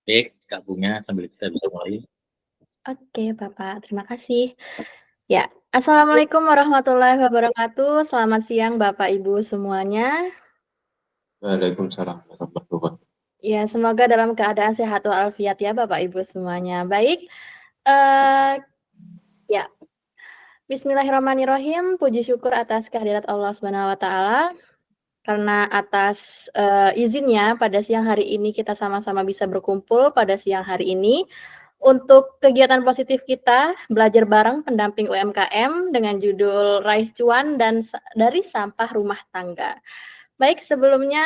Baik, Kak Bunga, sambil kita bisa mulai. Oke, Bapak, terima kasih. Ya, Assalamualaikum warahmatullahi wabarakatuh. Selamat siang, Bapak Ibu semuanya. Waalaikumsalam warahmatullahi wabarakatuh. Ya, semoga dalam keadaan sehat walafiat ya, Bapak Ibu semuanya. Baik, eh ya, Bismillahirrahmanirrahim. Puji syukur atas kehadirat Allah Subhanahu wa taala karena atas izinnya pada siang hari ini kita sama-sama bisa berkumpul pada siang hari ini untuk kegiatan positif kita, belajar bareng pendamping UMKM dengan judul Raih Cuan dan dari Sampah Rumah Tangga. Baik, sebelumnya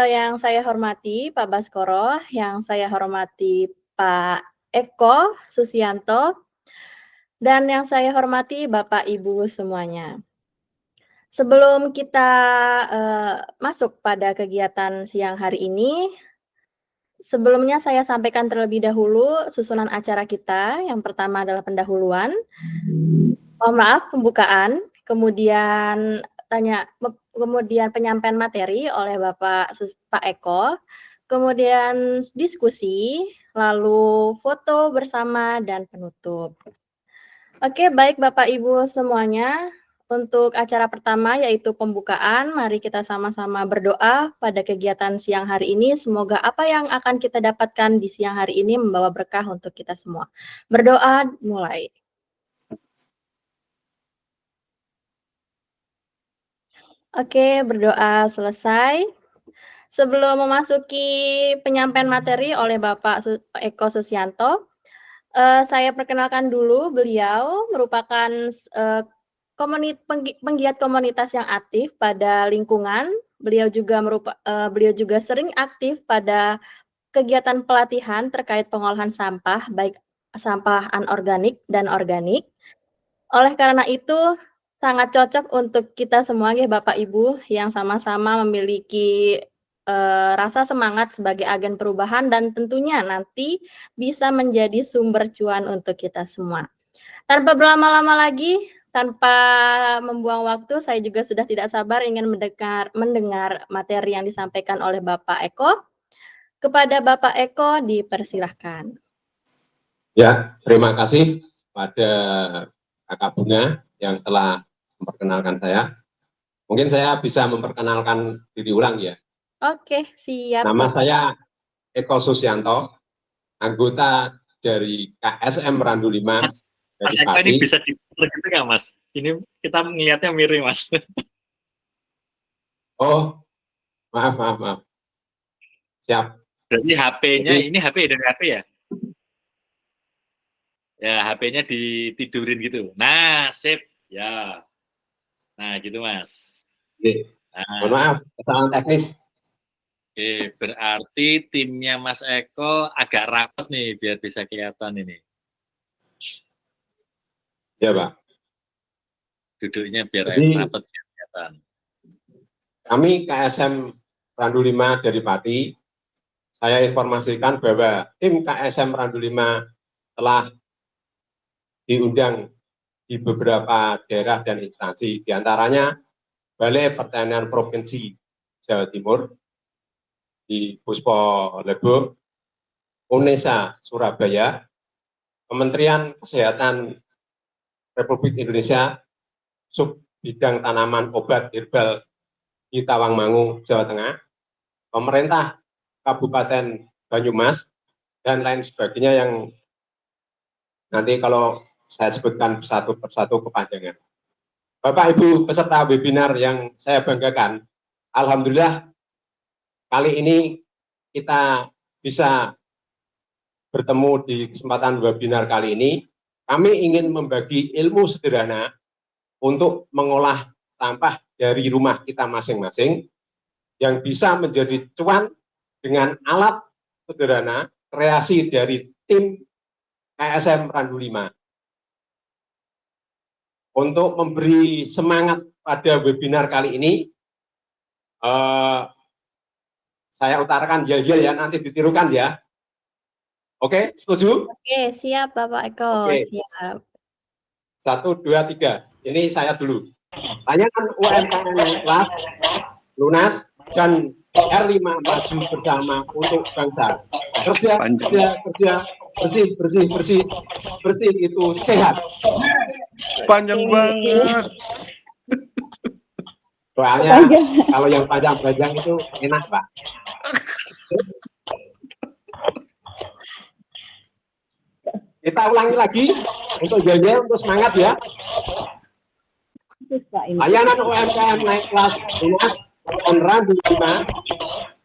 yang saya hormati Pak Baskoro, yang saya hormati Pak Eko Susianto, dan yang saya hormati Bapak Ibu semuanya. Sebelum kita masuk pada kegiatan siang hari ini, sebelumnya saya sampaikan terlebih dahulu susunan acara kita. Yang pertama adalah pendahuluan, pembukaan, kemudian kemudian penyampaian materi oleh Pak Eko, kemudian diskusi, lalu foto bersama dan penutup. Oke, baik Bapak Ibu semuanya. Untuk acara pertama yaitu pembukaan, mari kita sama-sama berdoa pada kegiatan siang hari ini. Semoga apa yang akan kita dapatkan di siang hari ini membawa berkah untuk kita semua. Berdoa mulai. Oke, berdoa selesai. Sebelum memasuki penyampaian materi oleh Bapak Eko Susianto, saya perkenalkan dulu beliau merupakan penggiat komunitas yang aktif pada lingkungan. Beliau juga sering aktif pada kegiatan pelatihan terkait pengolahan sampah, baik sampah anorganik dan organik. Oleh karena itu, sangat cocok untuk kita semua ya Bapak Ibu yang sama-sama memiliki rasa semangat sebagai agen perubahan dan tentunya nanti bisa menjadi sumber cuan untuk kita semua. Tanpa berlama-lama lagi, tanpa membuang waktu, saya juga sudah tidak sabar ingin mendengar materi yang disampaikan oleh Bapak Eko. Kepada Bapak Eko dipersilahkan. Ya, terima kasih pada Kakak Bunga yang telah memperkenalkan saya. Mungkin saya bisa memperkenalkan diri ulang ya. Oke, siap. Nama Bapak. saya Eko Susianto, anggota dari KSM Randu 5 Mas dari Eko Pati. ini bisa diputar gitu nggak, Mas? Ini kita melihatnya miring, Mas. Oh, maaf. Siap. Berarti HP-nya, Jadi, ini HP dari HP ya? Ya, HP-nya ditidurin gitu. Nah, sip. Ya. Nah, gitu, Mas. mohon maaf, kesalahan teknis. Oke, berarti timnya Mas Eko agak rapat nih, biar bisa kelihatan ini. Ya, Pak. Duduknya biar Jadi, rapat, biar kelihatan. kami KSM Randu 5 dari Pati, saya informasikan bahwa tim KSM Randu 5 telah diundang di beberapa daerah dan instansi, diantaranya Balai Pertanian Provinsi Jawa Timur, di Puspo Lebo, UNESA Surabaya, Kementerian Kesehatan Republik Indonesia, Sub Bidang Tanaman Obat Herbal di Tawangmangu, Jawa Tengah, pemerintah Kabupaten Banyumas, dan lain sebagainya yang nanti kalau saya sebutkan satu persatu kepanjangan. Bapak Ibu peserta webinar yang saya banggakan, alhamdulillah kali ini kita bisa bertemu di kesempatan webinar kali ini. Kami ingin membagi ilmu sederhana untuk mengolah sampah dari rumah kita masing-masing yang bisa menjadi cuan dengan alat sederhana kreasi dari tim KSM Randu 5. Untuk memberi semangat pada webinar kali ini, saya utarakan yel-yel ya, nanti ditirukan ya. Oke, setuju? Oke, siap Bapak Eko. Oke. Siap. 1, 2, 3. Ini saya dulu. Tanyakan UMKM lunas dan R5 maju bersama untuk bangsa. Kerja, kerja, kerja, bersih, bersih, bersih, bersih itu sehat. Panjang banget. Soalnya kalau yang panjang-panjang itu enak, Pak. Kita ulangi lagi untuk yel-yel, untuk semangat ya. Layanan UMKM naik kelas lunas on run 5,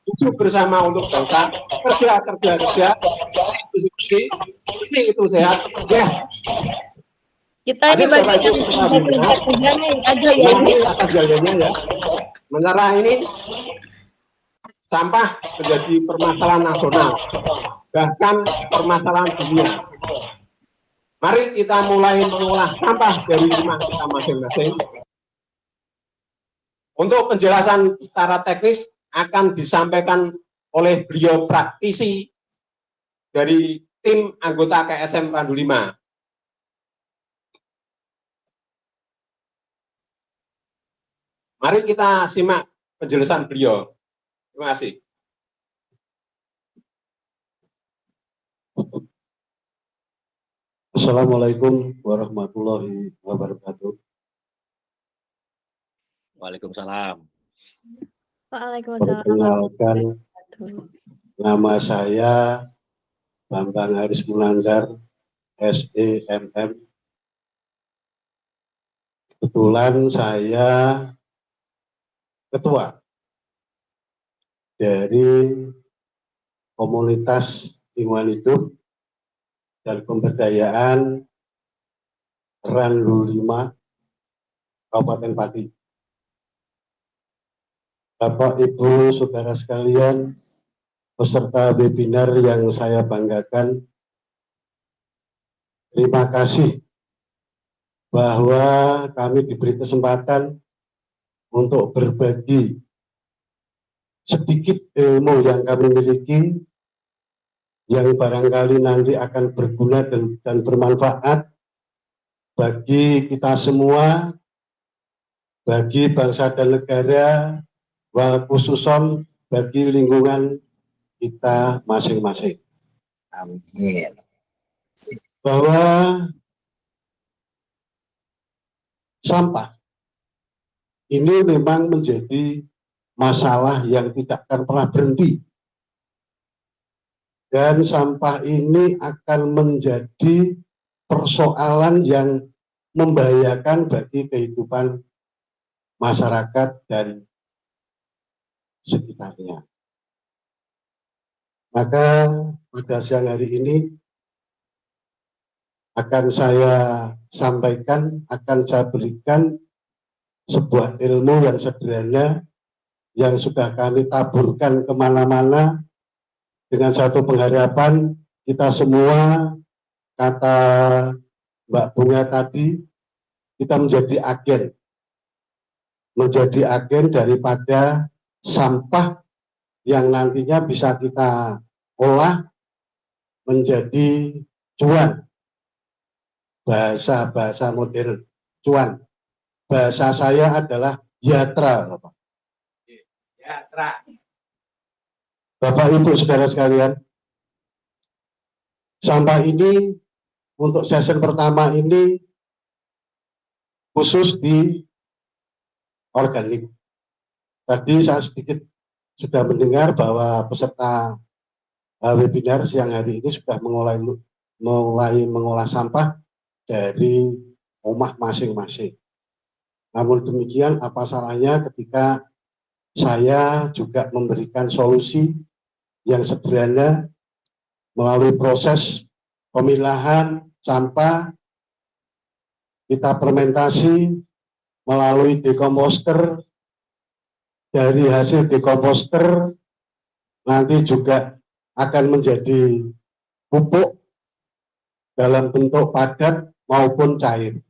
maju bersama untuk bangsa. Kerja, kerja, kerja, bersih itu sehat. Yes. Kita ini bagian kerjanya aja ya. Atas jalannya ya. Menyerah ini sampah menjadi permasalahan nasional, bahkan permasalahan dunia. Mari kita mulai mengolah sampah dari rumah kita masing-masing. Untuk penjelasan secara teknis akan disampaikan oleh beliau praktisi dari tim anggota KSM Randu 5. Mari kita simak penjelasan beliau. Terima kasih. Assalamualaikum warahmatullahi wabarakatuh. Waalaikumsalam. Waalaikumsalam. Perkenalkan, nama saya Bambang Haris Munandar, SEMM. Kebetulan saya ketua dari komunitas lingkungan hidup dan pemberdayaan Randu 5 Kabupaten Pati. Bapak, Ibu, saudara sekalian, peserta webinar yang saya banggakan, terima kasih bahwa kami diberi kesempatan untuk berbagi sedikit ilmu yang kami miliki, yang barangkali nanti akan berguna dan bermanfaat bagi kita semua, bagi bangsa dan negara, khususnya bagi lingkungan kita masing-masing. Amin. Bahwa sampah ini memang menjadi masalah yang tidak akan pernah berhenti. Dan sampah ini akan menjadi persoalan yang membahayakan bagi kehidupan masyarakat dan sekitarnya. Maka pada siang hari ini akan saya sampaikan, akan saya berikan sebuah ilmu yang sederhana yang sudah kami taburkan kemana-mana dengan satu pengharapan kita semua, kata Mbak Bunga tadi, kita menjadi agen daripada sampah yang nantinya bisa kita olah menjadi cuan. Bahasa modern, cuan. Bahasa saya adalah yatra, Bapak. Yatra. Bapak, Ibu, saudara sekalian, sampah ini untuk sesi pertama ini khusus di organik. Tadi saya sedikit sudah mendengar bahwa peserta webinar siang hari ini sudah mulai mengolah sampah dari rumah masing-masing. Namun demikian, apa salahnya ketika saya juga memberikan solusi yang sederhana melalui proses pemilahan sampah, kita fermentasi melalui dekomposter, dari hasil dekomposter nanti juga akan menjadi pupuk dalam bentuk padat maupun cair.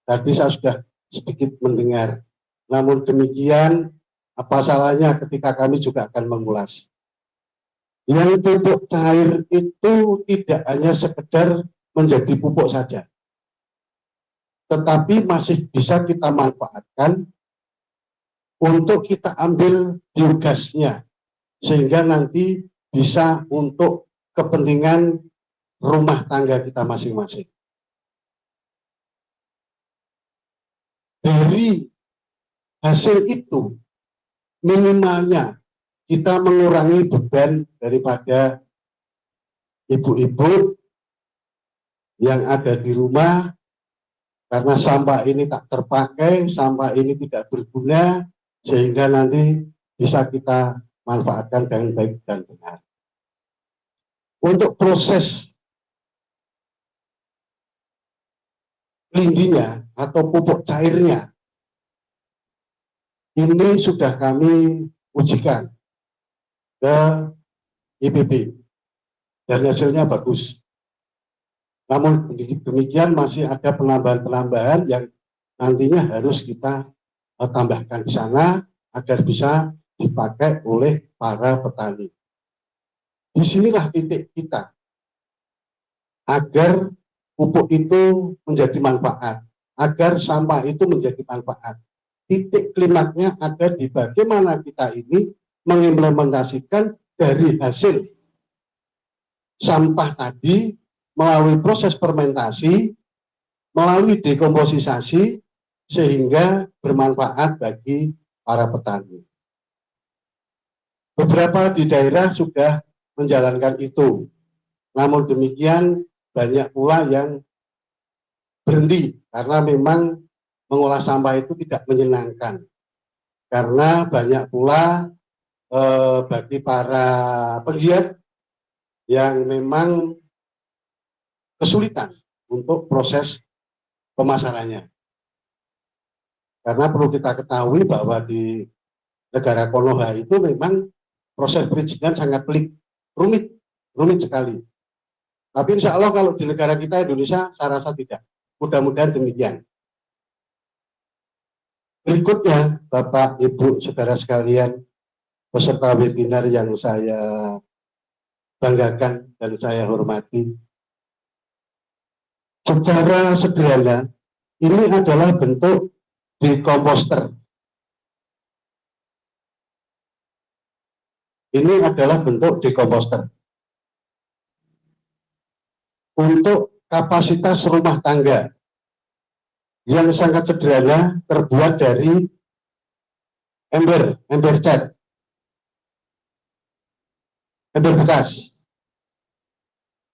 Tadi saya sudah sedikit mendengar. Namun demikian, apa salahnya ketika kami juga akan mengulas. Yang pupuk cair itu tidak hanya sekedar menjadi pupuk saja, tetapi masih bisa kita manfaatkan untuk kita ambil biogasnya, sehingga nanti bisa untuk kepentingan rumah tangga kita masing-masing. Dari hasil itu, minimalnya kita mengurangi beban daripada ibu-ibu yang ada di rumah, karena sampah ini tak terpakai, sampah ini tidak berguna, sehingga nanti bisa kita manfaatkan dengan baik dan benar. Untuk proses lindinya atau pupuk cairnya, ini sudah kami ujikan ke IPB dan hasilnya bagus. Namun demikian masih ada penambahan-penambahan yang nantinya harus kita tambahkan di sana agar bisa dipakai oleh para petani. Disinilah titik kita agar pupuk itu menjadi manfaat, agar sampah itu menjadi manfaat. Titik klimaknya ada di bagaimana kita ini mengimplementasikan dari hasil sampah tadi melalui proses fermentasi, melalui dekomposisasi, sehingga bermanfaat bagi para petani. Beberapa di daerah sudah menjalankan itu, namun demikian banyak pula yang berhenti karena memang mengolah sampah itu tidak menyenangkan, karena banyak pula bagi para pegiat yang memang kesulitan untuk proses pemasarannya. Karena perlu kita ketahui bahwa di negara Konoha itu memang proses perizinan sangat pelik, rumit sekali. Tapi insya Allah kalau di negara kita Indonesia, saya rasa tidak. Mudah-mudahan demikian. Berikutnya, Bapak, Ibu, Saudara sekalian, peserta webinar yang saya banggakan dan saya hormati. Secara sederhana, ini adalah bentuk dekomposter. Ini adalah bentuk dekomposter. Untuk kapasitas rumah tangga yang sangat sederhana, terbuat dari ember cat, ember bekas.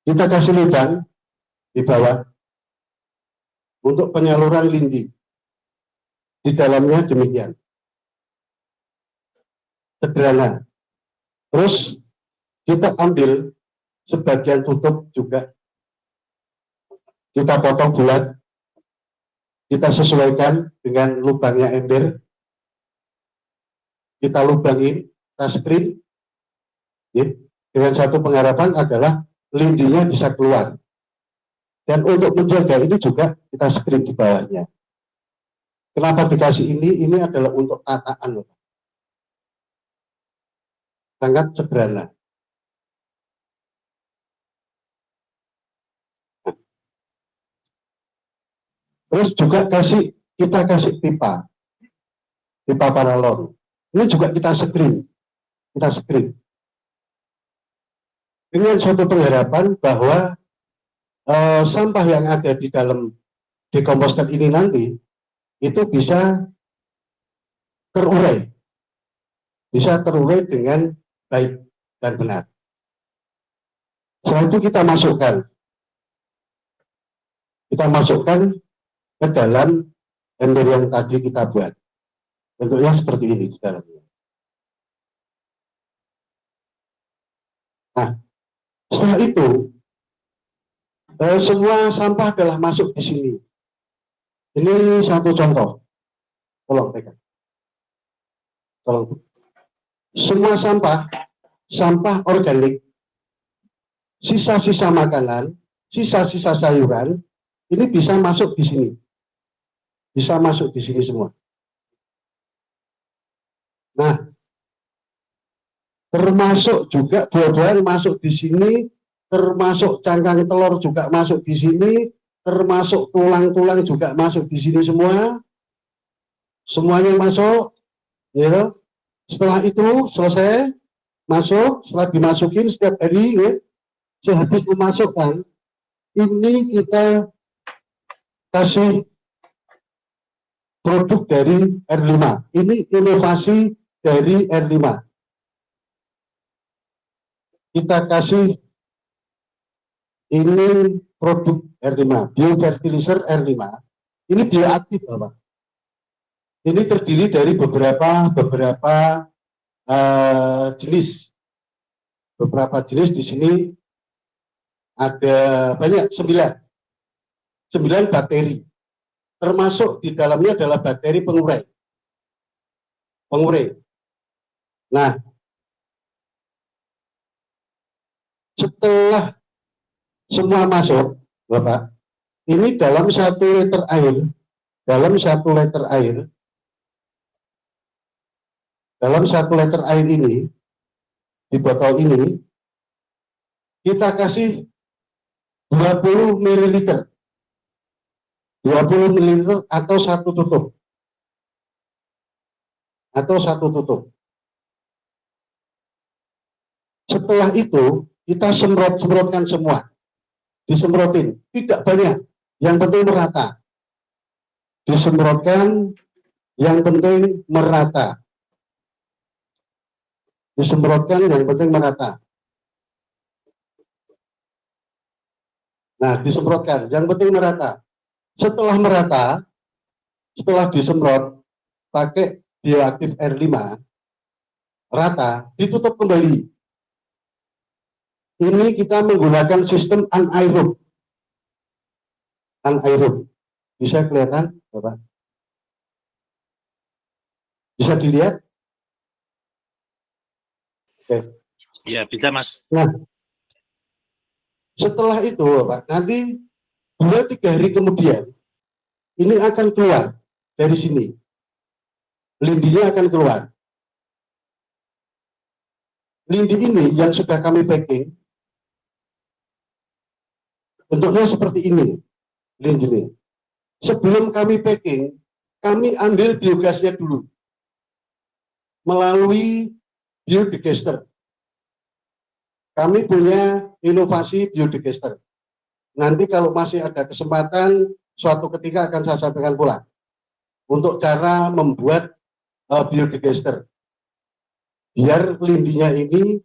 Kita kasih lubang di bawah untuk penyaluran lindi. Di dalamnya demikian. Sederhana. Terus kita ambil sebagian tutup juga. Kita potong bulat. Kita sesuaikan dengan lubangnya ember. Kita lubangin, kita screen. Dengan satu pengharapan adalah lindinya bisa keluar. Dan untuk menjaga ini juga kita screen di bawahnya. Kenapa dikasih ini? Ini adalah untuk tataan. Sangat sederhana. Terus juga kita kasih pipa paralon. Ini juga kita screen. Dengan suatu pengharapan bahwa sampah yang ada di dalam dekomposter ini nanti itu bisa terurai dengan baik dan benar. Setelah itu kita masukkan ke dalam ember yang tadi kita buat. Bentuknya seperti ini di dalamnya. Nah, setelah itu semua sampah adalah masuk di sini. Ini satu contoh. Tolong pegang. Tolong. Semua sampah organik, sisa-sisa makanan, sisa-sisa sayuran, ini bisa masuk di sini. Bisa masuk di sini semua. Nah, termasuk juga buah-buahan masuk di sini, termasuk cangkang telur juga masuk di sini, termasuk tulang-tulang juga masuk di sini semua. Semuanya masuk. Ya. Setelah itu selesai masuk, setelah dimasukin setiap hari, ya, sehabis memasukkan, ini kita kasih produk dari R5. Ini inovasi dari R5. Kita kasih ini produk R5, biofertilizer R5. Ini bioaktif, Bapak. Ini terdiri dari beberapa jenis. Beberapa jenis di sini ada banyak, 9 bakteri. Termasuk di dalamnya adalah bakteri pengurai. Nah, setelah semua masuk, Bapak, ini dalam 1 liter air ini, di botol ini, kita kasih 20 ml. 20 ml atau 1 tutup. Setelah itu, kita semprotkan semua. Disemprotin, tidak banyak, yang penting merata. Disemprotkan, yang penting merata. Nah, disemprotkan, yang penting merata. Setelah merata, setelah disemprot pakai bioaktif R5, rata, ditutup kembali. Ini kita menggunakan sistem anaerob. Bisa kelihatan, Bapak? Bisa dilihat? Oke. Ya, bisa, Mas. Nah, setelah itu, Bapak, nanti 2-3 hari kemudian, ini akan keluar dari sini. Lindinya akan keluar. Lindi ini yang sudah kami packing, bentuknya seperti ini, lindinya. Sebelum kami packing, kami ambil biogasnya dulu. Melalui biodigester. Kami punya inovasi biodigester. Nanti kalau masih ada kesempatan, suatu ketika akan saya sampaikan pula untuk cara membuat biodigester, biar lindinya ini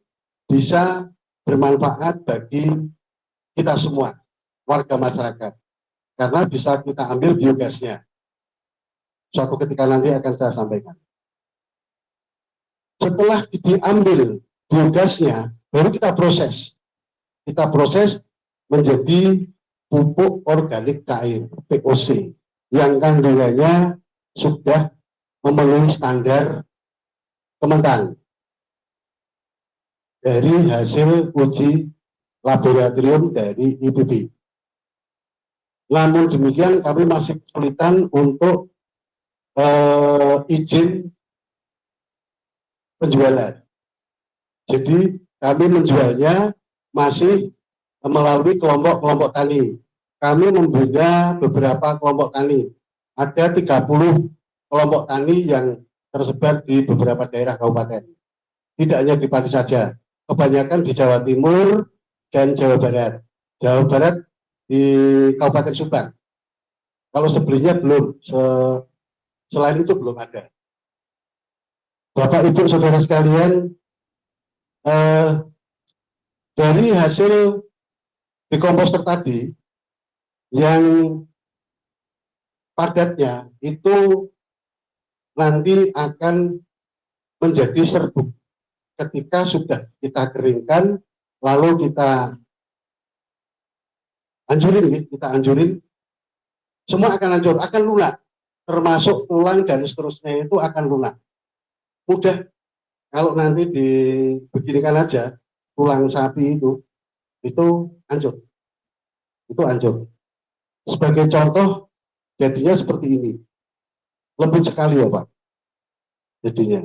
bisa bermanfaat bagi kita semua, warga masyarakat, karena bisa kita ambil biogasnya. Suatu ketika nanti akan saya sampaikan. Setelah diambil biogasnya, baru kita proses. Kita proses menjadi pupuk organik cair, POC, yang kandungannya sudah memenuhi standar Kementan dari hasil uji laboratorium dari IPB. Namun demikian kami masih kesulitan untuk izin penjualan. Jadi kami menjualnya masih melalui kelompok-kelompok tani. Kami membina beberapa kelompok tani. Ada 30 kelompok tani yang tersebar di beberapa daerah kabupaten. Tidak hanya di Pati saja, kebanyakan di Jawa Timur dan Jawa Barat. Jawa Barat di Kabupaten Subang. Kalau sebelumnya belum, selain itu belum ada. Bapak Ibu Saudara sekalian, dari hasil dekomposter tadi yang padatnya itu nanti akan menjadi serbuk ketika sudah kita keringkan, lalu kita anjurin, semua akan hancur, akan lunak, termasuk tulang dan seterusnya itu akan lunak. Mudah, kalau nanti dibeginikan aja, tulang sapi itu hancur. Itu hancur. Sebagai contoh, jadinya seperti ini. Lembut sekali ya Pak, jadinya.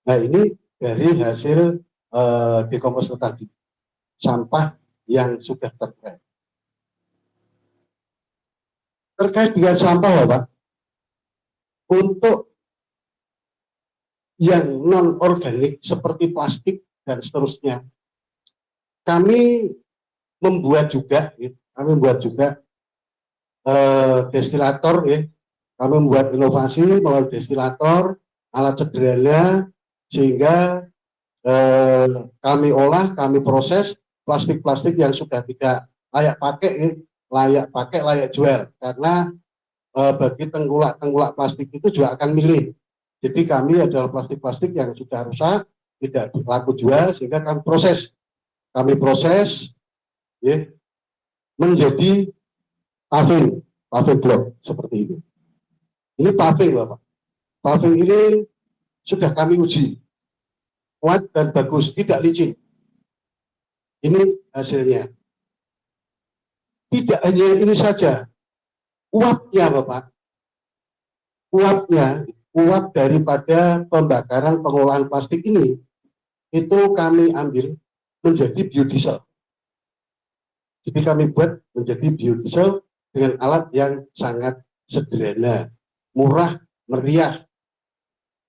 Nah ini dari hasil dekomposter tadi, sampah yang sudah terkait. Terkait dengan sampah ya Pak, untuk yang non-organik seperti plastik dan seterusnya. Kami membuat juga, destilator, ya. Kami membuat inovasi melalui destilator, alat sederhana, sehingga kami olah, kami proses plastik-plastik yang sudah tidak layak pakai, ya. Layak jual, karena bagi tengkulak plastik itu juga akan milih. Jadi kami adalah plastik-plastik yang sudah rusak, tidak laku jual, sehingga kami proses, ya, menjadi paving block seperti ini. Ini paving, Bapak. Paving ini sudah kami uji, kuat dan bagus, tidak licin. Ini hasilnya. Tidak hanya ini saja, uapnya, Bapak. Uap daripada pembakaran pengolahan plastik ini, itu kami ambil menjadi biodiesel. Jadi kami buat menjadi biodiesel dengan alat yang sangat sederhana, murah, meriah.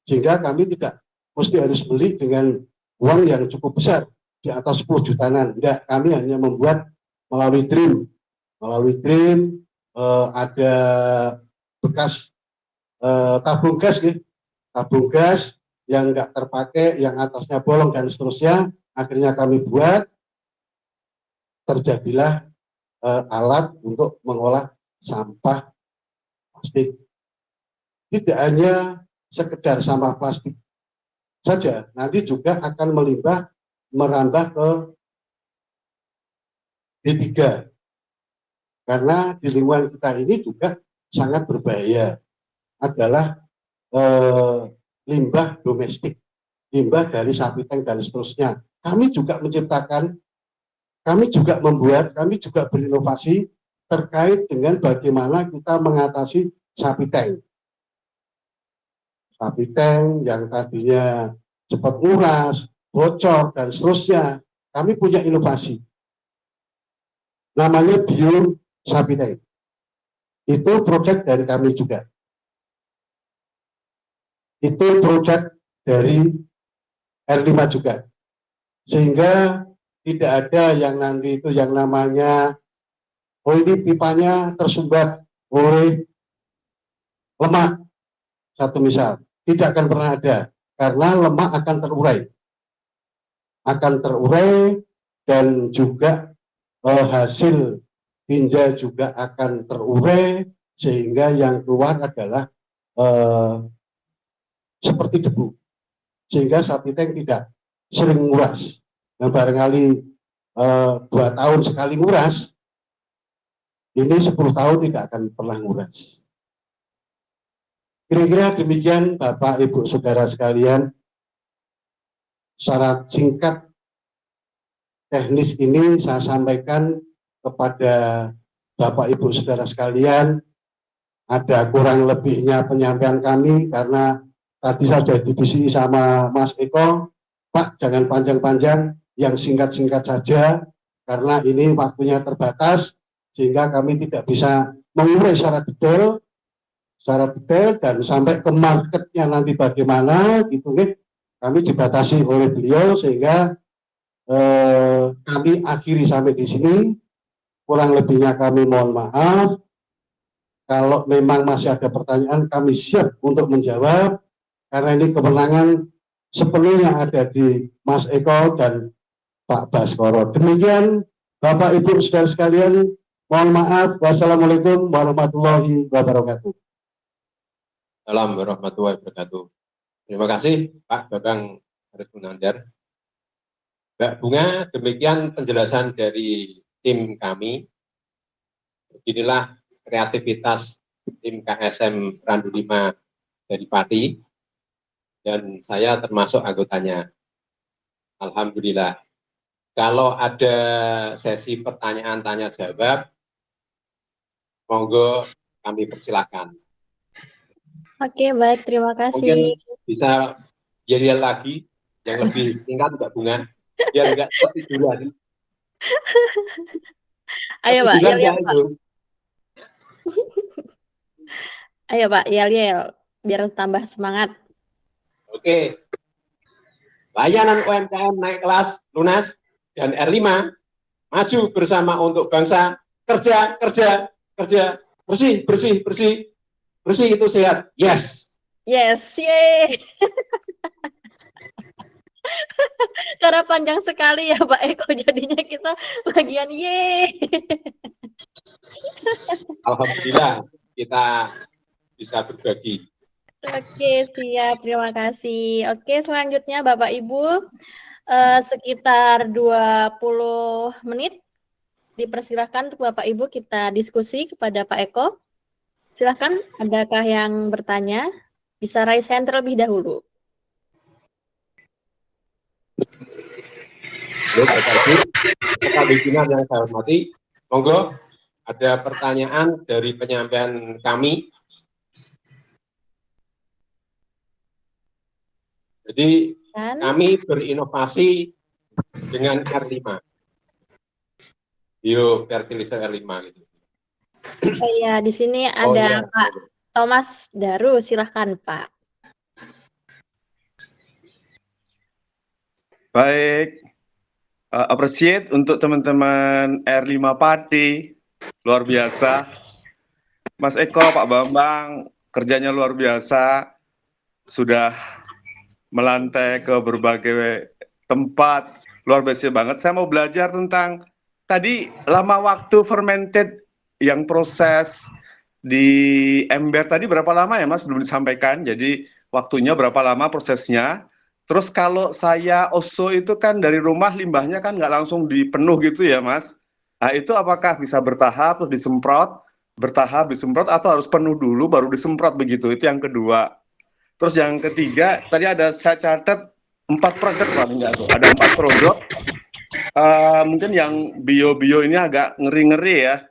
Sehingga kami tidak mesti harus beli dengan uang yang cukup besar, di atas 10 jutaan. Tidak, kami hanya membuat melalui DREAM. Ada bekas tabung gas, gitu. Tabung gas yang nggak terpakai, yang atasnya bolong dan seterusnya. Akhirnya kami buat, terjadilah alat untuk mengolah sampah plastik. Tidak hanya sekedar sampah plastik saja, nanti juga akan merambah ke D3. Karena di lingkungan kita ini juga sangat berbahaya, adalah limbah domestik, limbah dari sapi tank dan seterusnya. Kami juga menciptakan, kami juga membuat, kami juga berinovasi terkait dengan bagaimana kita mengatasi sapi tank. Sapi tank yang tadinya cepat nguras, bocor, dan seterusnya. Kami punya inovasi. Namanya Bio Sapi Tank. Itu produk dari kami juga. Itu produk dari R5 juga. Sehingga tidak ada yang nanti itu yang namanya, oh ini pipanya tersumbat oleh lemak, satu misal. Tidak akan pernah ada, karena lemak akan terurai, dan juga hasil tinja juga akan terurai, sehingga yang keluar adalah seperti debu, sehingga sapi tank tidak sering nguras. Dan barangkali 2 tahun sekali nguras, ini 10 tahun tidak akan pernah nguras. Kira-kira demikian Bapak Ibu Saudara sekalian, secara singkat teknis ini saya sampaikan kepada Bapak Ibu Saudara sekalian. Ada kurang lebihnya penyampaian kami, karena tadi saya sudah divisi sama Mas Eko, Pak jangan panjang-panjang, yang singkat-singkat saja, karena ini waktunya terbatas, sehingga kami tidak bisa mengurai secara detail, dan sampai ke marketnya nanti bagaimana, gitu, kami dibatasi oleh beliau, sehingga kami akhiri sampai di sini. Kurang lebihnya kami mohon maaf. Kalau memang masih ada pertanyaan, kami siap untuk menjawab, karena ini kewenangan sepenuhnya ada di Mas Eko dan Pak Baskoro. Demikian Bapak Ibu Saudara sekalian, mohon maaf. Wassalamualaikum warahmatullahi wabarakatuh. Assalamualaikum warahmatullahi wabarakatuh. Terima kasih Pak Babang Arif Munandar. Mbak Bunga, demikian penjelasan dari tim kami. Beginilah kreativitas tim KSM Randu 5 dari Pati, dan saya termasuk anggotanya. Alhamdulillah. Kalau ada sesi pertanyaan tanya jawab, monggo kami persilakan. Oke, baik, terima kasih. Mungkin bisa yel lagi yang lebih singkat Mbak Bunga, biar enggak seperti duluan. Ayo Pak, yel-yel Pak. Itu. Ayo Pak, yel-yel, biar tambah semangat. Oke. Layanan UMKM naik kelas, lunas, dan R5 maju bersama untuk bangsa. Kerja, kerja, kerja. Bersih, bersih, bersih. Bersih itu sehat. Yes. Yes, yeay. Karena panjang sekali ya Pak Eko, jadinya kita bagian yeay. Alhamdulillah kita bisa berbagi. Oke, siap. Terima kasih. Oke, selanjutnya Bapak Ibu, sekitar 20 menit dipersilahkan untuk Bapak Ibu kita diskusi kepada Pak Eko. Silahkan, adakah yang bertanya? Bisa raise hand terlebih dahulu. Halo, Bapak Ibu, peserta webinar yang saya hormati, monggo ada pertanyaan dari penyampaian kami. Jadi kami berinovasi dengan R5, biofertilizer R5 gitu. Oh iya, di sini ada Pak Thomas Daru, silahkan Pak. Baik, appreciate untuk teman-teman R5 Pati, luar biasa. Mas Eko, Pak Bambang, kerjanya luar biasa, sudah melantai ke berbagai tempat, luar biasa banget. Saya mau belajar tentang, tadi lama waktu fermented yang proses di ember tadi berapa lama ya Mas, belum disampaikan, jadi waktunya berapa lama prosesnya. Terus kalau saya OSO itu kan dari rumah limbahnya kan nggak langsung dipenuh gitu ya Mas. Nah itu apakah bisa bertahap terus disemprot, bertahap disemprot atau harus penuh dulu baru disemprot begitu, itu yang kedua. Terus yang ketiga, tadi ada saya catat 4 produk Pak, enggak tuh, ada 4 produk. Mungkin yang bio-bio ini agak ngeri-ngeri ya,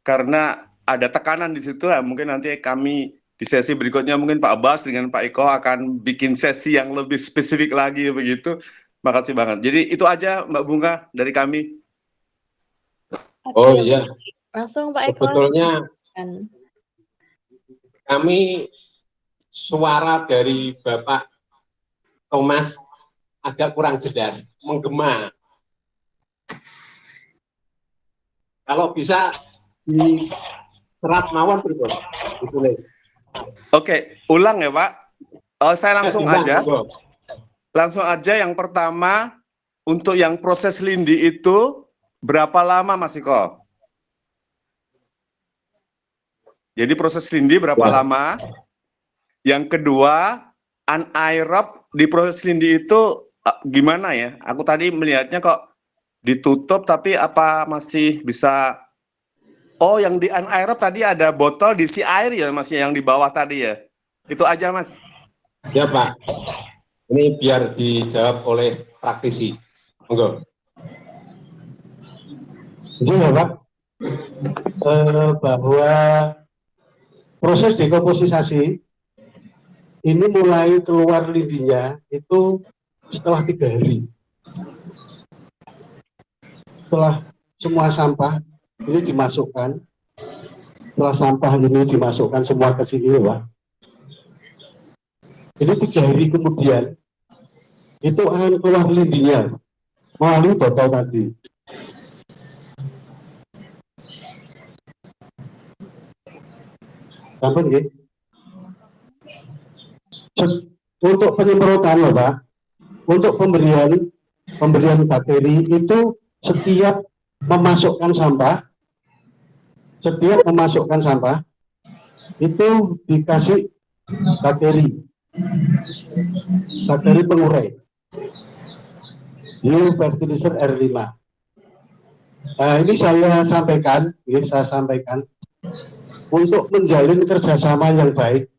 karena ada tekanan di situ ya. Mungkin nanti kami di sesi berikutnya mungkin Pak Abbas dengan Pak Eko akan bikin sesi yang lebih spesifik lagi begitu. Makasih banget. Jadi itu aja Mbak Bunga dari kami. Oh iya. Langsung Pak Eko. Sebetulnya kami suara dari Bapak Thomas agak kurang jelas, menggema. Kalau bisa di serat mawon berikut. Oke, ulang ya Pak. Saya langsung aja. Langsung aja yang pertama, untuk yang proses lindi itu berapa lama Mas Iko? Jadi proses lindi berapa lama? Yang kedua, anaerob di proses lindi itu gimana ya? Aku tadi melihatnya kok ditutup, tapi apa masih bisa? Oh, yang di anaerob tadi ada botol diisi air ya Mas, yang di bawah tadi ya? Itu aja Mas. Ya Pak, ini biar dijawab oleh praktisi. Monggo. Jadi Pak, bahwa proses dekomposisasi ini mulai keluar lindinya itu setelah 3 hari. Setelah semua sampah ini dimasukkan, setelah sampah ini dimasukkan semua ke sini, Pak. Ini 3 hari kemudian itu akan keluar lindinya melalui botol tadi. Sampun nggih. Untuk penyemprotan loh Pak, untuk pemberian bakteri itu setiap memasukkan sampah itu dikasih bakteri pengurai biofertilizer R5. Ini saya sampaikan untuk menjalin kerjasama yang baik.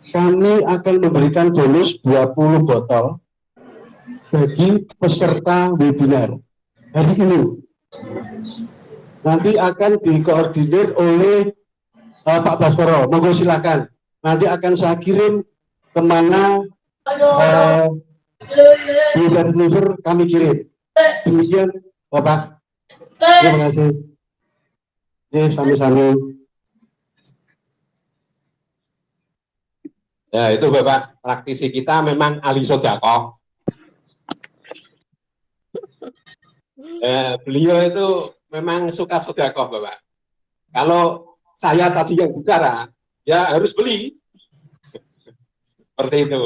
Kami akan memberikan bonus 20 botol bagi peserta webinar hari ini. Nanti akan dikoordinir oleh Pak Baskoro. Monggo silakan. Nanti akan saya kirim kemana webinar kami kirim. Demikian Bapak. Terima kasih. Sami-sami. Ya itu Bapak, praktisi kita memang ahli sedekah. Beliau itu memang suka sedekah Bapak. Kalau saya tadi yang bicara, ya harus beli. Seperti itu.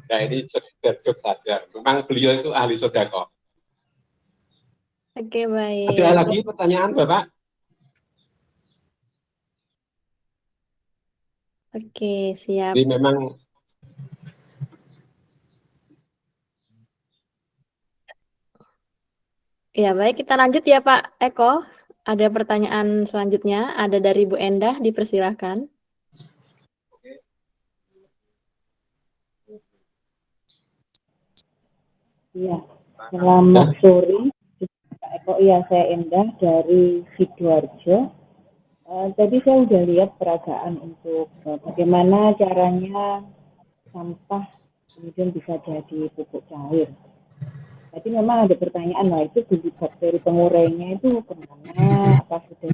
Ya ini sekedar joke saja. Memang beliau itu ahli sedekah. Oke, baik. Ada lagi pertanyaan Bapak? Oke, siap. Jadi memang Ya, baik, kita lanjut ya Pak Eko. Ada pertanyaan selanjutnya, ada dari Bu Endah, dipersilahkan. Iya, selamat sore Pak Eko. Iya, saya Endah dari Sidoarjo. Tadi saya udah lihat peragaan untuk bagaimana caranya sampah kemudian bisa jadi pupuk cair. Jadi memang ada pertanyaan, lah itu bibit bakteri pengurainya itu kemana? Apa sudah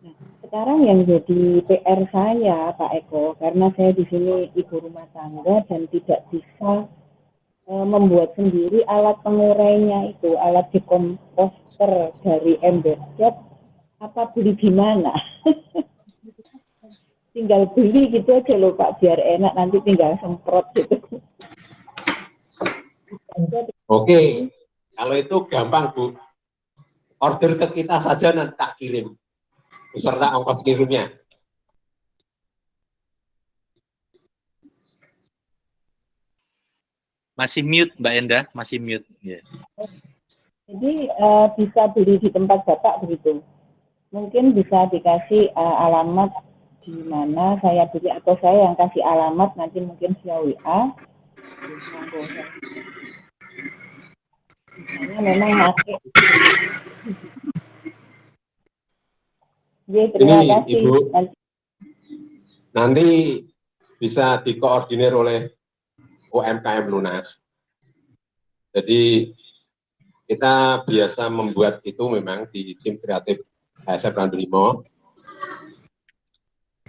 Nah, sekarang yang jadi PR saya, Pak Eko, karena saya di sini ibu rumah tangga dan tidak bisa membuat sendiri alat pengurainya itu, alat dekomposter dari ember cat, apa beli di mana? Tinggal beli gitu aja loh Pak, biar enak, nanti tinggal semprot gitu. oke, kalau itu gampang Bu. Order ke kita saja nanti tak kirim. Beserta ongkos kirimnya. Masih mute Mbak Endah, masih mute. Yeah. Jadi bisa beli di tempat Bapak begitu. Mungkin bisa dikasih alamat di mana saya beli, atau saya yang kasih alamat, nanti mungkin via WA. Misalnya memang pakai. Ya, terima Ini kasih. Ibu, nanti bisa dikoordinir oleh UMKM Lunas. Jadi kita biasa membuat itu memang di tim kreatif ASF Randulimo.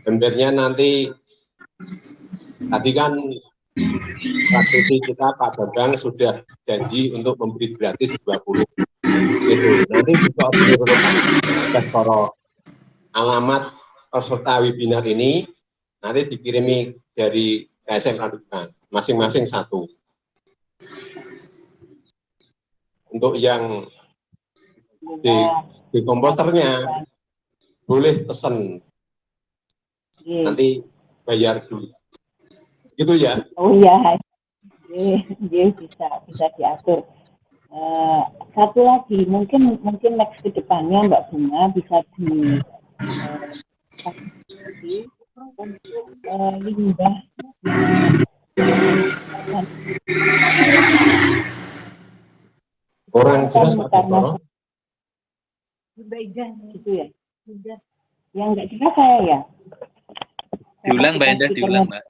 Embernya nanti, tadi kan praktisi kita Pak Bambang sudah janji untuk memberi gratis 20. Itu nanti dikoordinir oleh Pak Koro. Alamat peserta webinar ini nanti dikirimi dari KSM Randukan, masing-masing satu. Untuk yang di komposternya boleh pesen, nanti bayar dulu. Gitu ya? Oh iya, bisa diatur. Satu lagi, mungkin next ke depannya Mbak Bunga bisa di untuk limbah orang jelas Pak Koro. Gitu ya. Yang nggak jelas saya ya. Diulang Mbak Endah, diulang Mbak.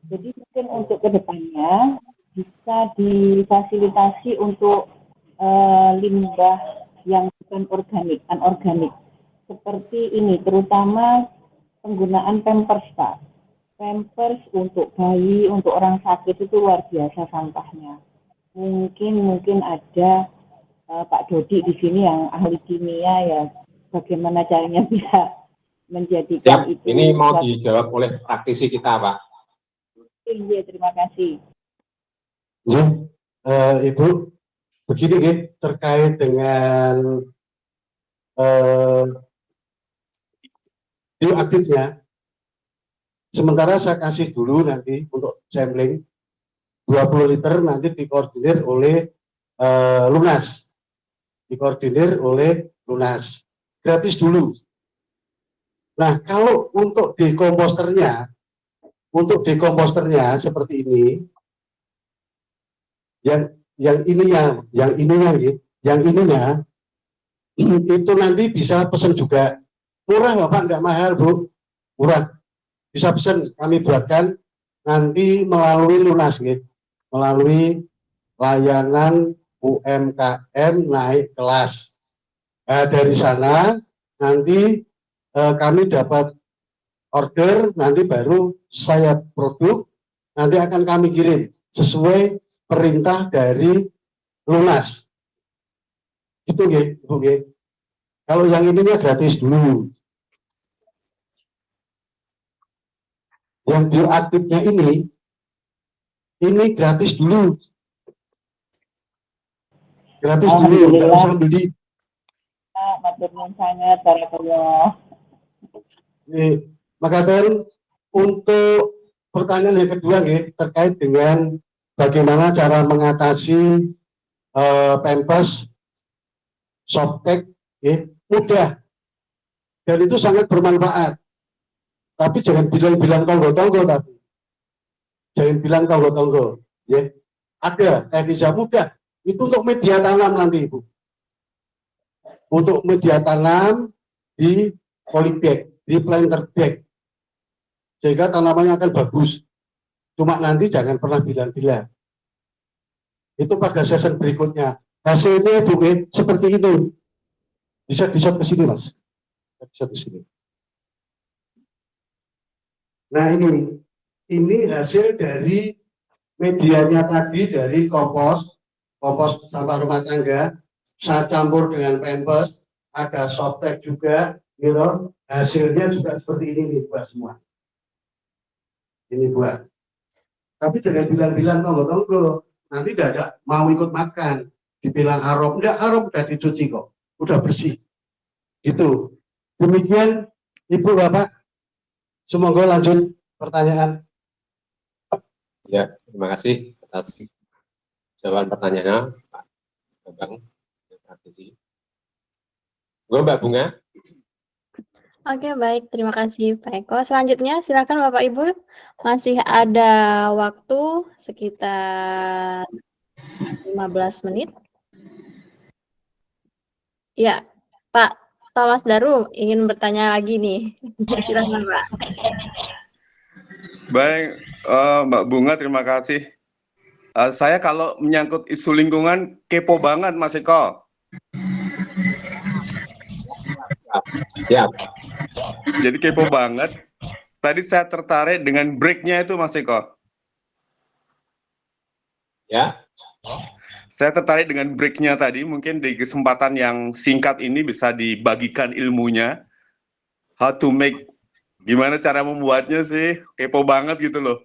Jadi mungkin untuk kedepannya bisa difasilitasi untuk limbah yang bukan organik, anorganik. Seperti ini, terutama penggunaan pampers, Pak. Pampers untuk bayi, untuk orang sakit itu luar biasa sampahnya. Mungkin ada Pak Dodi di sini yang ahli kimia ya, bagaimana caranya bisa menjadikan itu. Ini mau dijawab oleh praktisi kita, Pak. Iya, terima kasih. Ya, Ibu, begini ya, terkait dengan bioaktifnya. Sementara saya kasih dulu nanti untuk sampling 20 liter nanti dikoordinir oleh Lunas. Dikoordinir oleh Lunas. Gratis dulu. Nah, kalau untuk dekomposternya seperti ini, yang ininya itu nanti bisa pesan juga. Murah Bapak, nggak mahal Bu, murah. Bisa pesan, kami buatkan nanti melalui Lunas gitu, melalui layanan UMKM naik kelas. Dari sana nanti kami dapat order, nanti baru saya produk, nanti akan kami kirim sesuai perintah dari Lunas. Itu Ibu. Kalau yang ininya gratis dulu. Yang bioaktifnya ini gratis dulu. Gratis dulu, nggak usah beli. Matur nuwun sangat, barakallah. Maka untuk pertanyaan yang kedua terkait dengan bagaimana cara mengatasi Pampers softtek, mudah dan itu sangat bermanfaat. Tapi jangan bilang tonggo-tonggo, tapi jangan bilang tonggo-tonggo. Ada teknisnya mudah. Itu untuk media tanam nanti Ibu. Untuk media tanam di polybag, di planter bag, sehingga tanamannya akan bagus. Cuma nanti jangan pernah bilang-bilang. Itu pada season berikutnya. Hasilnya Bu, seperti itu. Bisa di-shot ke sini Mas. Bisa ke sini. Nah ini hasil dari medianya tadi, dari kompos sampah rumah tangga, saya campur dengan Pampers, ada softtek juga, gitu. Hasilnya juga seperti ini nih buat semua. Ini buat. Tapi jangan bilang-bilang tonggo-tonggo, nanti tidak ada mau ikut makan, dibilang haram, enggak haram, udah dicuci kok, udah bersih. Itu. Demikian Ibu Bapak. Semoga lanjut pertanyaan. Ya, terima kasih atas jawaban pertanyaannya, Pak Bambang. Mbak Bunga. Oke, baik. Terima kasih, Pak Eko. Selanjutnya, silakan Bapak Ibu. Masih ada waktu sekitar 15 menit. Ya, Pak Thomas Daru ingin bertanya lagi nih. Silakan, Pak. Baik, Mbak Bunga, terima kasih. Saya kalau menyangkut isu lingkungan, kepo banget Mas Eko. Ya. Jadi kepo banget. Tadi saya tertarik dengan break-nya itu Mas Eko. Ya. Saya tertarik dengan break-nya tadi. Mungkin di kesempatan yang singkat ini bisa dibagikan ilmunya. How to make, gimana cara membuatnya sih? Kepo banget gitu loh.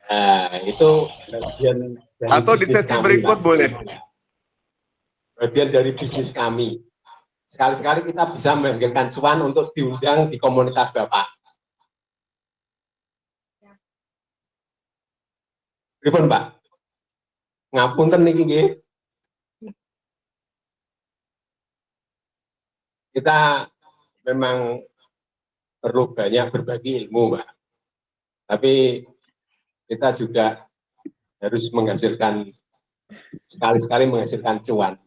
Nah, itu bagian dari atau di bisnis sesi kami, berikut Pak. boleh. Bagian dari bisnis kami. Sekali-sekali kita bisa menghasilkan cuan untuk diundang di komunitas Bapak. Pripun, Pak? Ngapunten niki nggih. Kita memang perlu banyak berbagi ilmu, Pak. Tapi kita juga harus menghasilkan, sekali-sekali menghasilkan cuan.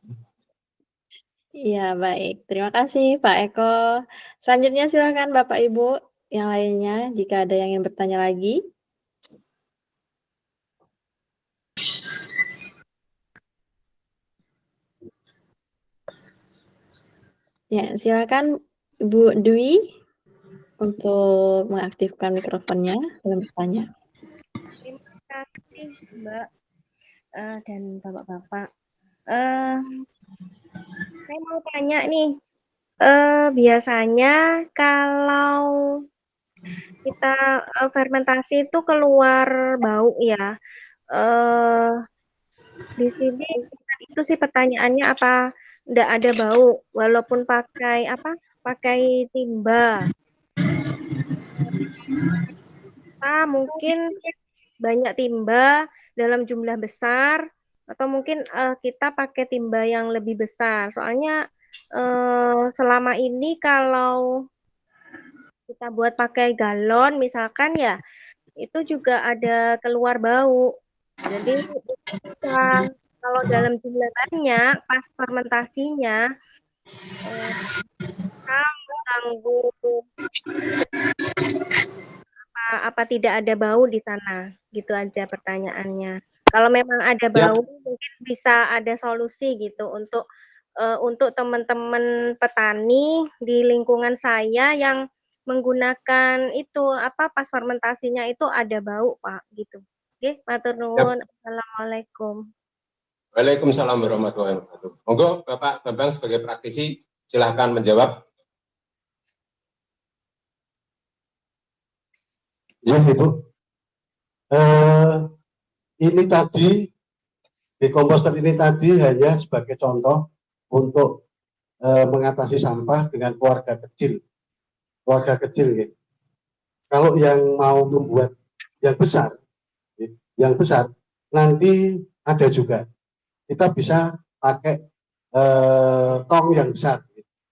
Iya, baik. Terima kasih, Pak Eko. Selanjutnya silakan Bapak Ibu yang lainnya jika ada yang ingin bertanya lagi. Ya, silakan Bu Dwi untuk mengaktifkan mikrofonnya dan bertanya. Terima kasih Mbak dan Bapak-Bapak. Saya mau tanya nih, biasanya kalau kita fermentasi itu keluar bau ya. Di sini itu sih pertanyaannya, apa enggak ada bau walaupun pakai pakai timba. Mungkin banyak timba dalam jumlah besar, atau mungkin kita pakai timba yang lebih besar. Soalnya selama ini kalau kita buat pakai galon misalkan ya, itu juga ada keluar bau. Jadi kalau dalam jumlah banyak pas fermentasinya kita mengganggu apa tidak ada bau di sana? Gitu aja pertanyaannya. Kalau memang ada Ya, bau, mungkin bisa ada solusi gitu untuk teman-teman petani di lingkungan saya yang menggunakan itu apa pas fermentasinya itu ada bau, Pak, gitu. Oke, matur ya. nuwun. Assalamualaikum. Waalaikumsalam warahmatullahi wabarakatuh. Monggo Bapak Bambang sebagai praktisi silahkan menjawab. Ya, Ibu. Ini tadi di komposter ini tadi hanya sebagai contoh untuk mengatasi sampah dengan keluarga kecil. Keluarga kecil, gitu. Kalau yang mau membuat yang besar, nanti ada juga. Kita bisa pakai tong yang besar.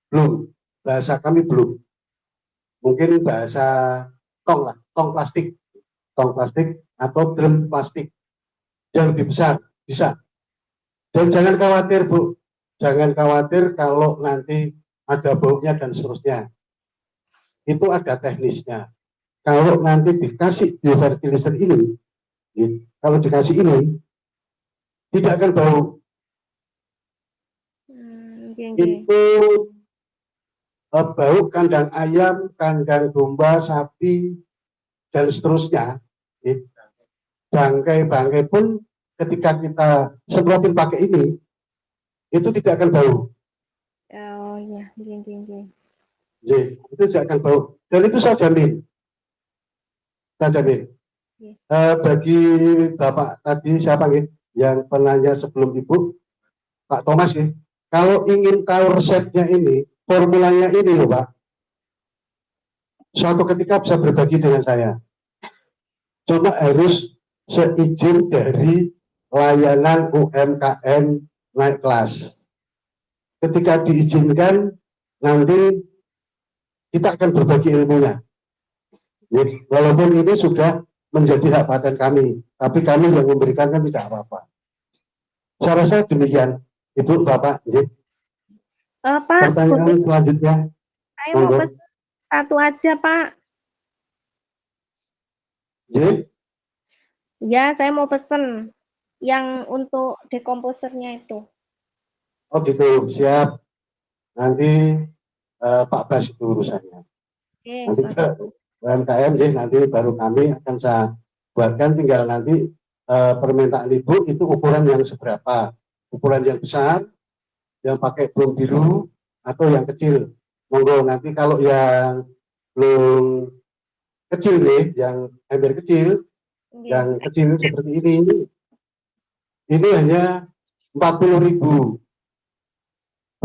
Belum, bahasa kami belum. Mungkin bahasa tong lah, tong plastik atau drum plastik yang lebih besar bisa. Dan jangan khawatir Bu, jangan khawatir kalau nanti ada baunya dan seterusnya. Itu ada teknisnya. Kalau nanti dikasih biofertilizer ini, kalau dikasih ini tidak akan bau. Itu bau kandang ayam, kandang domba, sapi, dan seterusnya. Bangkai-bangkai pun ketika kita semprotin pakai ini, itu tidak akan bau. Oh iya, Itu tidak akan bau. Dan itu saya jamin. Bagi Bapak tadi siapa yang penanya sebelum Ibu, Pak Thomas kalau ingin tahu resepnya ini, formulanya ini loh Pak, suatu ketika bisa berbagi dengan saya. Cuma harus seizin dari layanan UMKM naik kelas. Ketika diizinkan, nanti kita akan berbagi ilmunya. Walaupun ini sudah menjadi hak paten kami, tapi kami yang memberikan kan tidak apa-apa. Saya rasa demikian, Ibu, Bapak. Pak, pertanyaan selanjutnya. Saya mau pesan satu aja, Pak. Ya, saya mau pesen yang untuk dekomposernya itu. Oh gitu, siap. Nanti Pak Bas itu urusannya. Nanti ke UMKM nanti baru kami akan saya buatkan, tinggal nanti permintaan Ibu itu ukuran yang seberapa. Ukuran yang besar, yang pakai belum biru, atau yang kecil. Monggo nanti kalau yang belum kecil yang ember kecil, yang kecil seperti ini hanya 40.000.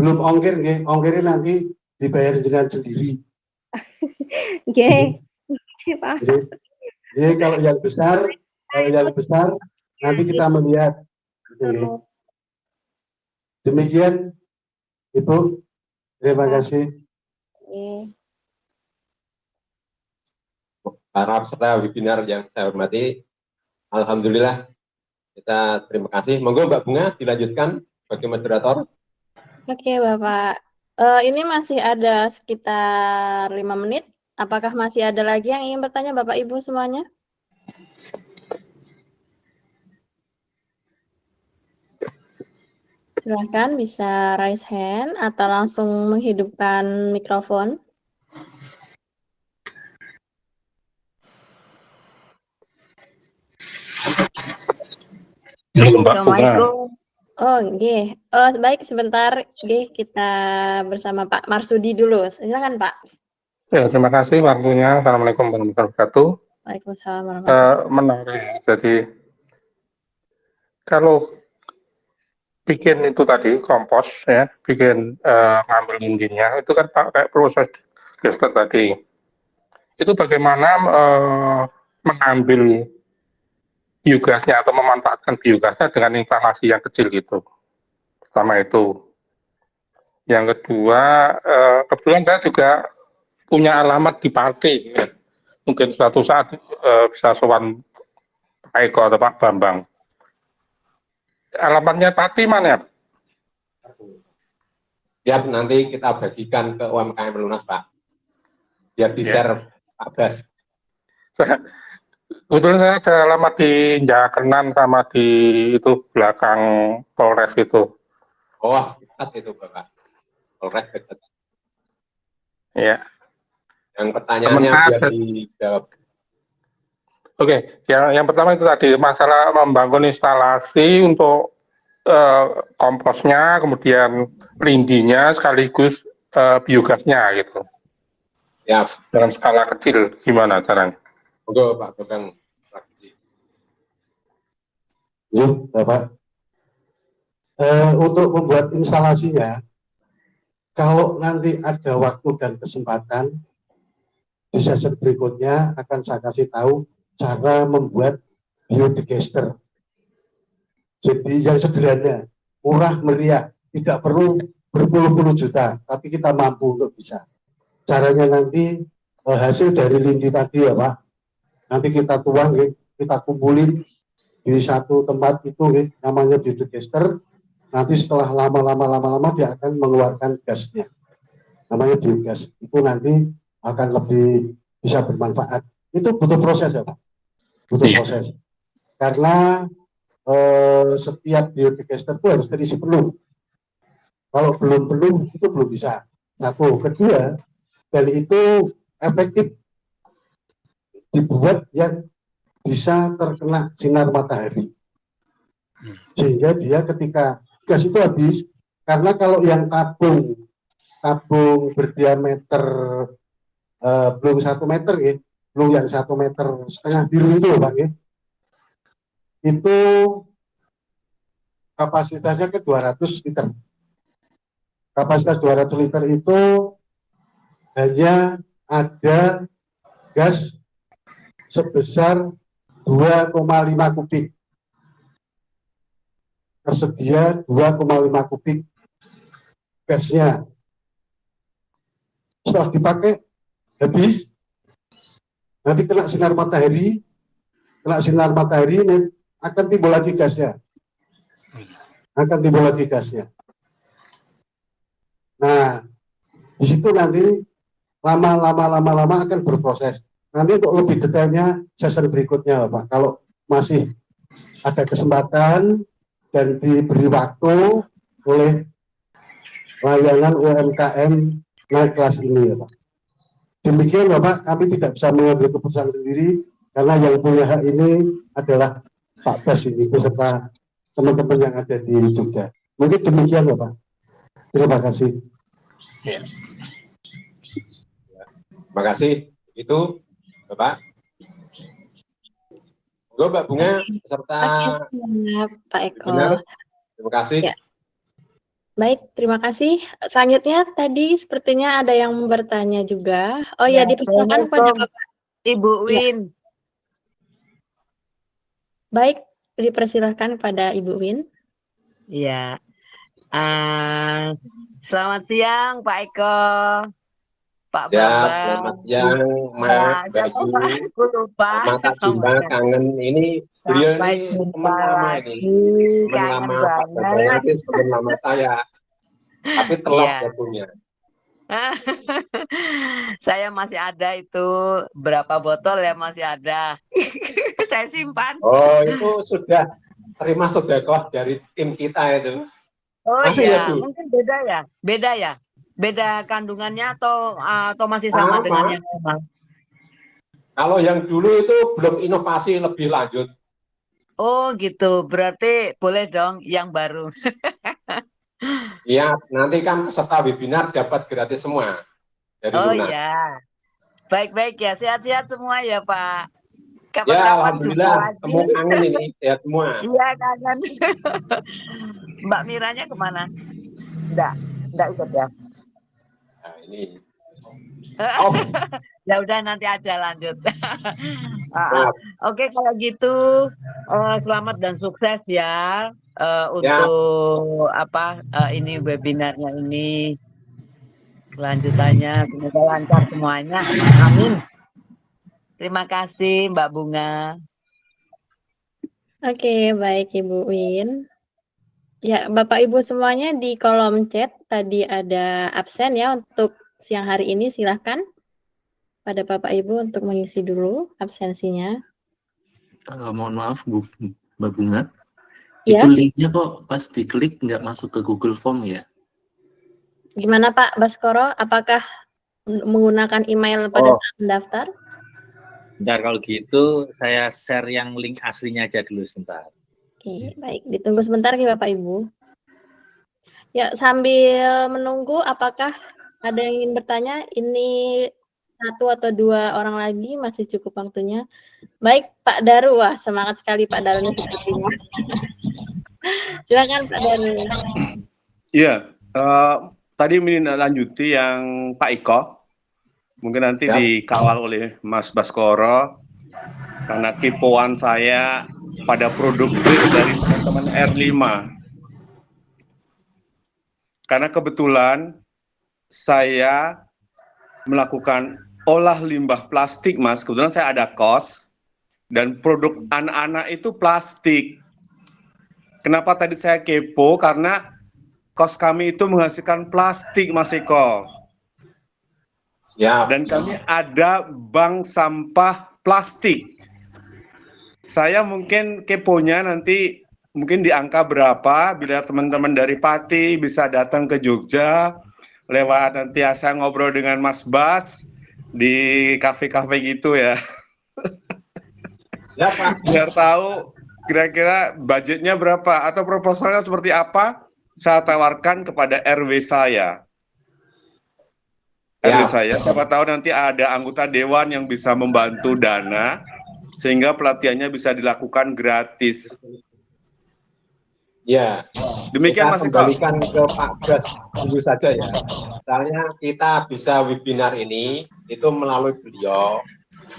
Belum ongkir ongkirnya nanti dibayar dengan sendiri. Pak. Jadi kalau yang besar nanti kita melihat. Demikian Ibu, terima kasih. Para peserta webinar yang saya hormati, alhamdulillah kita terima kasih. Monggo Mbak Bunga dilanjutkan sebagai moderator. Oke Bapak, ini masih ada sekitar 5 menit. Apakah masih ada lagi yang ingin bertanya Bapak Ibu semuanya? Silahkan bisa raise hand atau langsung menghidupkan mikrofon. Assalamualaikum. Oh, nggih. Baik, sebentar, nggih, kita bersama Pak Marsudi dulu. Silakan, Pak. Ya, terima kasih waktunya. Assalamualaikum warahmatullahi wabarakatuh. Waalaikumsalam warahmatullahi wabarakatuh. Menarik. Jadi, kalau bikin itu tadi, kompos, ya, bikin ngambil intinya, itu kan pakai proses gestar tadi. Itu bagaimana mengambil biogasnya atau memanfaatkan biogasnya dengan instalasi yang kecil gitu. Pertama itu. Yang kedua, kebetulan saya juga punya alamat di Pati. Ya. Mungkin suatu saat bisa sowan Pak Eko atau Pak Bambang. Alamatnya Pati mana ya? Ya, nanti kita bagikan ke UMKM Lunas, Pak. Biar di-share Pak Bas. Kebetulan saya ada lama di Jakenan sama di itu belakang Polres itu. Oh, dekat itu Bapak. Polres dekat. Ya. Yang pertanyaannya Teman saya biar ada- dijawab. Oke, yang pertama itu tadi masalah membangun instalasi untuk komposnya, kemudian lindinya sekaligus biogasnya gitu. Ya, Dalam skala kecil gimana caranya? monggo Pak Bambang. Yuk, Bapak. Untuk membuat instalasinya, kalau nanti ada waktu dan kesempatan, di sesi berikutnya akan saya kasih tahu cara membuat biodigester. Jadi yang sederhana, murah meriah, tidak perlu berpuluh-puluh juta, tapi kita mampu untuk bisa. Caranya nanti hasil dari lindi tadi ya Pak, nanti kita tuang, kita kumpulin di satu tempat itu, namanya biodigester. Nanti setelah lama-lama dia akan mengeluarkan gasnya, namanya biogas. Itu nanti akan lebih bisa bermanfaat. Itu butuh proses ya Pak, butuh proses. Karena setiap biodigester itu harus terisi penuh. Kalau belum penuh itu belum bisa. Satu, kedua, dan itu efektif dibuat yang bisa terkena sinar matahari, sehingga dia ketika gas itu habis, karena kalau yang tabung berdiameter belum 1 meter ya, belum yang 1,5 meter biru itu Pak ya, itu kapasitasnya ke 200 liter. Kapasitas 200 liter itu hanya ada gas sebesar 2,5 kubik. Tersedia 2,5 kubik gasnya. Setelah dipakai, habis, nanti kena sinar matahari, akan timbul lagi gasnya. Nah, di situ nanti lama akan berproses. Nanti untuk lebih detailnya sesi berikutnya, Pak. Kalau masih ada kesempatan dan diberi waktu oleh layanan UMKM naik kelas ini, ya Pak. Demikian, Bapak, kami tidak bisa mengambil keputusan sendiri karena yang punya hak ini adalah Pak Bas ini beserta teman-teman yang ada di Jogja. Mungkin demikian, Bapak. Terima kasih. Ya. Terima kasih. Itu, Bapak. Gue Mbak Bunga beserta Siap, Pak Eko. benar. Terima kasih. Ya. Baik, terima kasih. Selanjutnya tadi sepertinya ada yang bertanya juga. Oh ya, dipersilakan kepada Bapak Ibu Win. Baik, dipersilakan kepada Ibu Win. Iya. Selamat siang Pak Eko, Pak Ya, Bambang. selamat siang, Mas, Mbak Yu. Aku lupa. Mata jumpa kangen ini beliau Sampai ini jumpa teman lama lagi. ini. Teman Kangen lama Pak Bambang banget. itu teman lama saya. Tapi telat Iya. waktunya. Saya masih ada itu berapa botol ya masih ada. Saya simpan. Oh, itu sudah terima sedekah dari tim kita itu. Oh Masih ya, iya, Bu? mungkin beda ya, beda kandungannya atau masih sama Sama. dengan yang normal. Kalau yang dulu itu belum inovasi lebih lanjut. Oh gitu, berarti boleh dong yang baru. Iya, nanti kan peserta webinar dapat gratis semua dari Oh Lunas. iya, baik-baik ya, sehat-sehat semua ya Pak. Ya, Kapan-kapan jumpa alhamdulillah, lagi. temu kangen ini sehat semua. Iya kangen. Mbak Miranya kemana? Enggak ikut ya. Nah, ini. Ya udah nanti aja lanjut. Nah, Oke kalau gitu selamat dan sukses ya untuk ini webinarnya ini, kelanjutannya semoga lancar semuanya. Amin. Terima kasih Mbak Bunga. Oke, baik Ibu Win. Ya, Bapak Ibu semuanya di kolom chat tadi ada absen ya untuk siang hari ini, silahkan. pada Bapak Ibu untuk mengisi dulu absensinya. Mohon maaf Mbak Bunga, Ya, itu linknya kok pas diklik nggak masuk ke Google Form ya? gimana Pak Baskoro? Apakah menggunakan email pada saat mendaftar? Bentar, kalau gitu saya share yang link aslinya aja dulu sebentar. Oke, baik. Ditunggu sebentar ya Bapak Ibu. Ya, sambil menunggu, apakah ada yang ingin bertanya? Ini 1 atau 2 orang lagi, masih cukup waktunya. Baik, Pak Daru. Wah, semangat sekali Pak Daru sepertinya. Silakan Pak Daru. Iya, tadi menindaklanjuti yang Pak Iko, mungkin nanti dikawal oleh Mas Baskoro, karena kepoan saya pada produk green dari teman-teman R5. Karena kebetulan saya melakukan olah limbah plastik, Mas. Kebetulan saya ada kos, dan produk anak-anak itu plastik. Kenapa tadi saya kepo? Karena kos kami itu menghasilkan plastik, Mas Eko. Siap. Dan kami ada bank sampah plastik. Saya mungkin keponya nanti mungkin di angka berapa, bila teman-teman dari Pati bisa datang ke Jogja, lewat nanti saya ngobrol dengan Mas Bas di kafe-kafe gitu ya. Ya Pak. Biar tahu kira-kira budgetnya berapa atau proposalnya seperti apa, saya tawarkan kepada RW saya. RW saya, siapa tahu nanti ada anggota dewan yang bisa membantu dana, sehingga pelatihannya bisa dilakukan gratis. Ya, demikian Mas Eko. Kembalikan ke Pak Bas dulu saja ya. Misalnya kita bisa webinar ini, itu melalui beliau,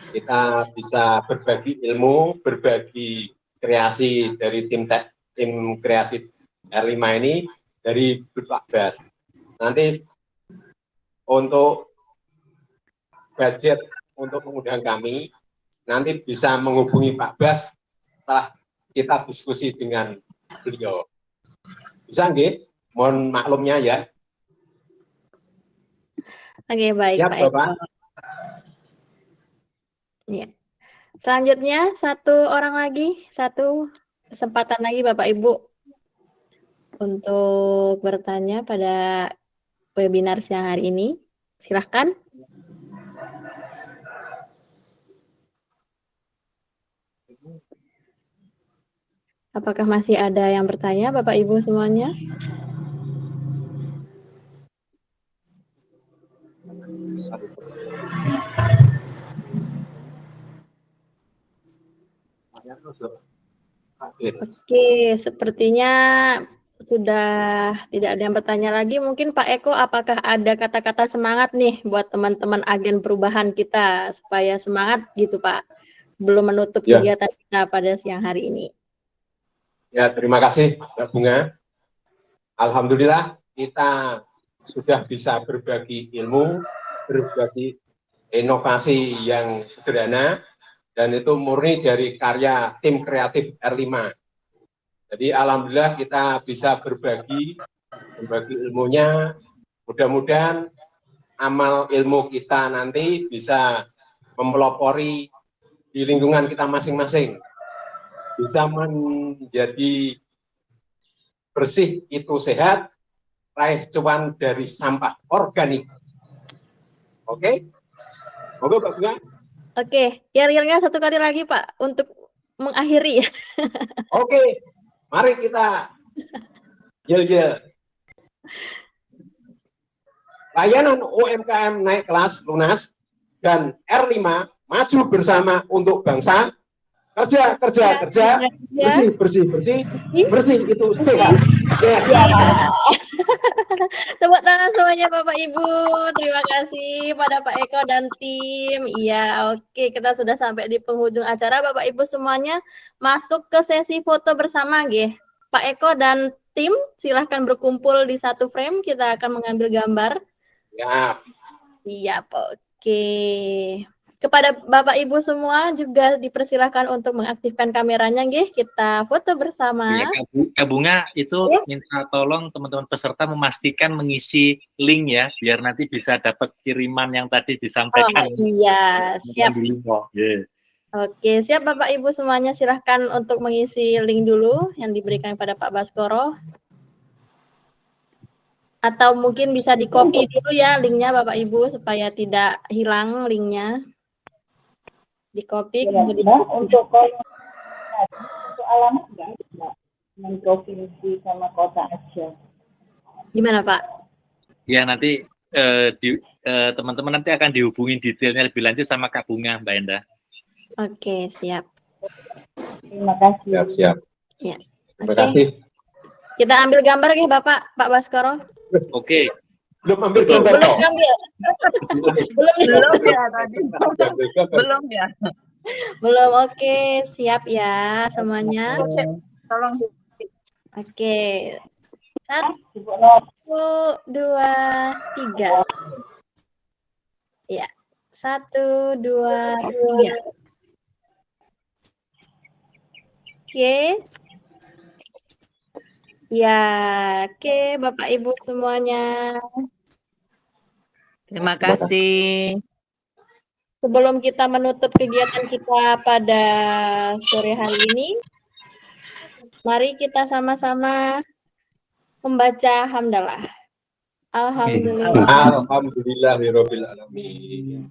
kita bisa berbagi ilmu, berbagi kreasi dari tim kreasi R5 ini dari Pak Bas. Nanti untuk budget untuk mengundang kami, nanti bisa menghubungi Pak Bas setelah kita diskusi dengan beliau. Bisa nggih? Mohon maklumnya ya. Oke, baik Ya, Pak Eko. Ya. Selanjutnya 1 orang lagi, 1 kesempatan lagi Bapak Ibu untuk bertanya pada webinar siang hari ini. Silahkan. Apakah masih ada yang bertanya Bapak Ibu semuanya? Oke, sepertinya sudah tidak ada yang bertanya lagi. Mungkin Pak Eko, apakah ada kata-kata semangat nih buat teman-teman agen perubahan kita supaya semangat gitu Pak, sebelum menutup kegiatan kita pada siang hari ini? Ya, terima kasih Mbak Bunga. Alhamdulillah kita sudah bisa berbagi ilmu, berbagi inovasi yang sederhana, dan itu murni dari karya tim kreatif R5. Jadi alhamdulillah kita bisa berbagi ilmunya, mudah-mudahan amal ilmu kita nanti bisa mempelopori di lingkungan kita masing-masing, bisa menjadi bersih itu sehat, raih cuan dari sampah organik. Oke? Oke, Pak Bunga? Oke, yel-yelnya 1 kali lagi Pak, untuk mengakhiri. Oke, mari kita yel-yel. Layanan UMKM naik kelas lunas dan R5 maju bersama untuk bangsa. Kerja, bersih itu sehat. Tepuk tangan semuanya Bapak Ibu. Terima kasih pada Pak Eko dan tim. Iya, oke, kita sudah sampai di penghujung acara. Bapak Ibu semuanya masuk ke sesi foto bersama nggih. Pak Eko dan tim silahkan berkumpul di 1 frame. Kita akan mengambil gambar. Ya. Siap, oke. Kepada Bapak Ibu semua juga dipersilahkan untuk mengaktifkan kameranya nggih, kita foto bersama. Ya, Kak Bunga itu Ya. minta tolong teman-teman peserta memastikan mengisi link ya, biar nanti bisa dapat kiriman yang tadi disampaikan. Oh iya, siap. Yeah. Oke, siap Bapak Ibu semuanya, silahkan untuk mengisi link dulu yang diberikan kepada Pak Baskoro. Atau mungkin bisa di-copy dulu ya linknya Bapak Ibu supaya tidak hilang linknya. Di-copy kemudian untuk alamat nggak ada, Mbak? Dengan provinsi sama kota aja. Gimana Pak? Ya nanti teman-teman nanti akan dihubungin detailnya lebih lanjut sama Kak Bunga, Mbak Endah. Oke, siap. Terima kasih. Siap. Ya. Terima Oke. kasih. Kita ambil gambar ya Bapak Baskoro. Oke. Belum ambil gambar. Belum ambil. Belum ya tadi. Belum ya. Belum, oke. Siap ya semuanya. Tolong. Oke. 1, 2, 3. Ya. 1, 2, 3. Oke. Ya, oke Bapak Ibu semuanya. Terima kasih. Sebelum kita menutup kegiatan kita pada sore hari ini, mari kita sama-sama membaca hamdalah. Alhamdulillah. Alhamdulillahirabbil alamin.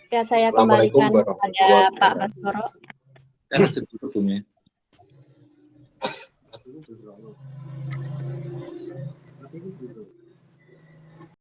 Ya, saya Assalamualaikum kembalikan kepada warahmatullahi Pak Baskoro. Kan sebetulnya.